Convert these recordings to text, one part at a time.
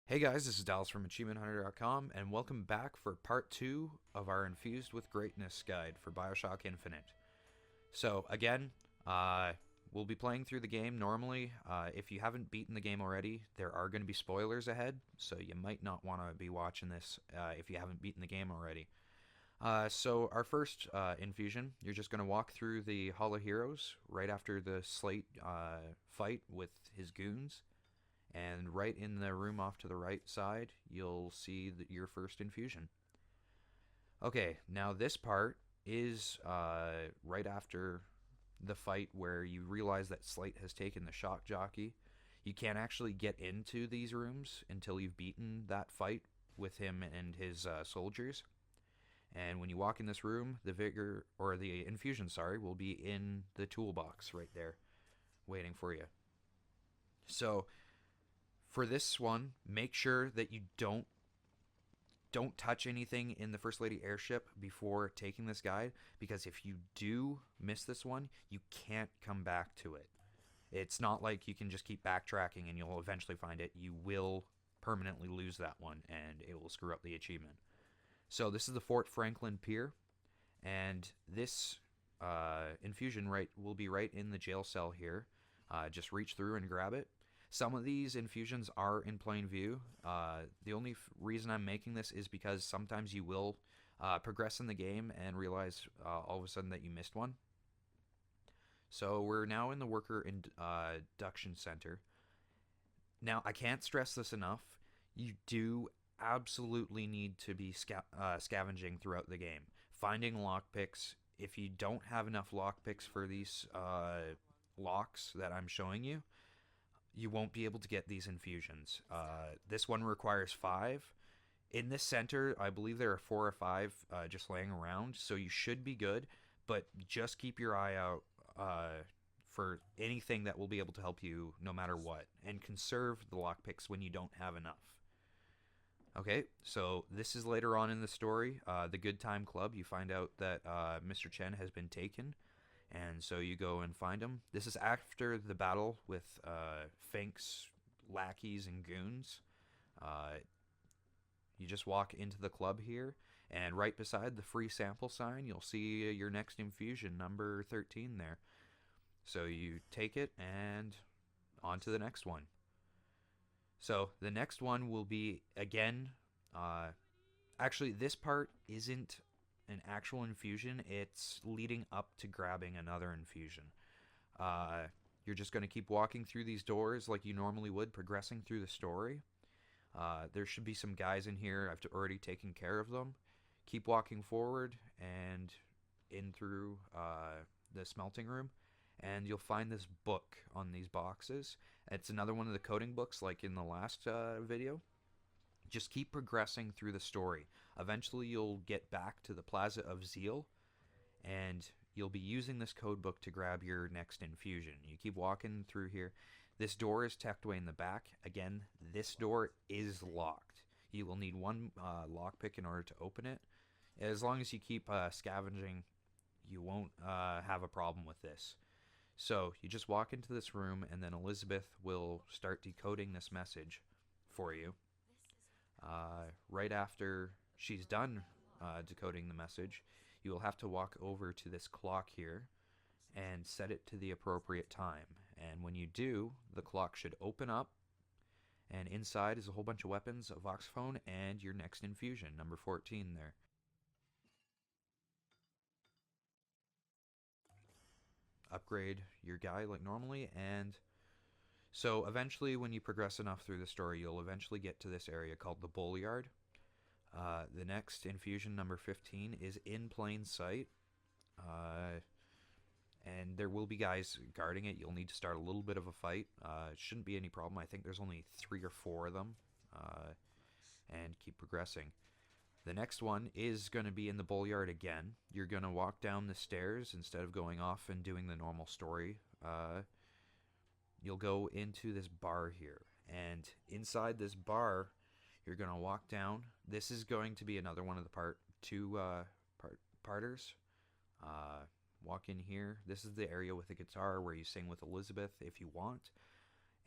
Hey guys, this is Dallas from AchievementHunter.com, and welcome back for part 2 of our Infused with Greatness guide for BioShock Infinite. So, again, we'll be playing through the game normally. If you haven't beaten the game already, there are going to be spoilers ahead, so you might not want to be watching this if you haven't beaten the game already. So, our first infusion, you're just going to walk through the Hall of Heroes right after the Slate fight with his goons. And right in the room off to the right side, you'll see your first infusion. Okay, now this part is right after the fight where you realize that Slate has taken the shock jockey. You can't actually get into these rooms until you've beaten that fight with him and his soldiers. And when you walk in this room, the vigor or the infusion, sorry, will be in the toolbox right there, waiting for you. So for this one, make sure that you don't touch anything in the First Lady airship before taking this guide, because if you do miss this one, you can't come back to it. It's not like you can just keep backtracking and you'll eventually find it. You will permanently lose that one and it will screw up the achievement. So this is the Fort Franklin Pier, and this infusion will be right in the jail cell here. Just reach through and grab it. Some of these infusions are in plain view. The only reason I'm making this is because sometimes you will progress in the game and realize all of a sudden that you missed one. So we're now in the worker induction center. Now, I can't stress this enough. You do absolutely need to be scavenging throughout the game. Finding lockpicks. If you don't have enough lockpicks for these locks that I'm showing you, you won't be able to get these infusions. This one requires 5. In this center, I believe there are 4 or 5 just laying around, so you should be good, but just keep your eye out for anything that will be able to help you no matter what, and conserve the lockpicks when you don't have enough. Okay, so this is later on in the story. The Good Time Club, you find out that Mr. Chen has been taken, and so you go and find him. This is after the battle with Fink's lackeys and goons. Uh, you just walk into the club here, and right beside the free sample sign, you'll see your next infusion, number 13 there. So you take it, and on to the next one. So the next one will be, again, actually, this part isn't an actual infusion. It's leading up to grabbing another infusion. You're just going to keep walking through these doors like you normally would, progressing through the story. There should be some guys in here. I've already taken care of them. Keep walking forward and in through the smelting room, and you'll find this book on these boxes. It's another one of the coding books like in the last video. Just keep progressing through the story. Eventually you'll get back to the Plaza of Zeal, and you'll be using this code book to grab your next infusion. You keep walking through here. This door is tucked away in the back. Again, this door is locked. You will need one lockpick in order to open it. As long as you keep scavenging, you won't have a problem with this. So you just walk into this room, and then Elizabeth will start decoding this message for you. Right after she's done decoding the message, you will have to walk over to this clock here and set it to the appropriate time. And when you do, the clock should open up, and inside is a whole bunch of weapons, a voxophone, and your next infusion, number 14 there. Upgrade your guy like normally, and so eventually when you progress enough through the story, you'll eventually get to this area called the Bullyard. The next infusion, number 15, is in plain sight. And there will be guys guarding it. You'll need to start a little bit of a fight. It shouldn't be any problem. I think there's only 3 or 4 of them. And keep progressing. The next one is going to be in the Bullyard again. You're going to walk down the stairs instead of going off and doing the normal story. You'll go into this bar here. And inside this bar, you're going to walk down. This is going to be another one of the part 2 parters. Walk in here. This is the area with the guitar where you sing with Elizabeth if you want.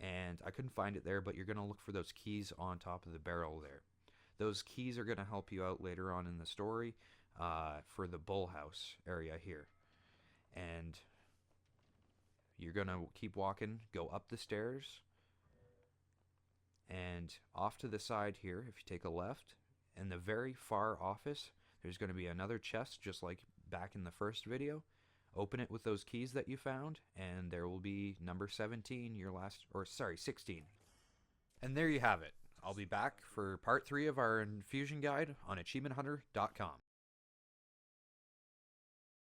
and I couldn't find it there, but you're going to look for those keys on top of the barrel there. Those keys are going to help you out later on in the story for the bullhouse area here. And you're going to keep walking, go up the stairs, and off to the side here, if you take a left, in the very far office, there's going to be another chest just like back in the first video. Open it with those keys that you found, and there will be number 17, your last, or sorry, 16. And there you have it. I'll be back for part 3 of our infusion guide on achievementhunter.com.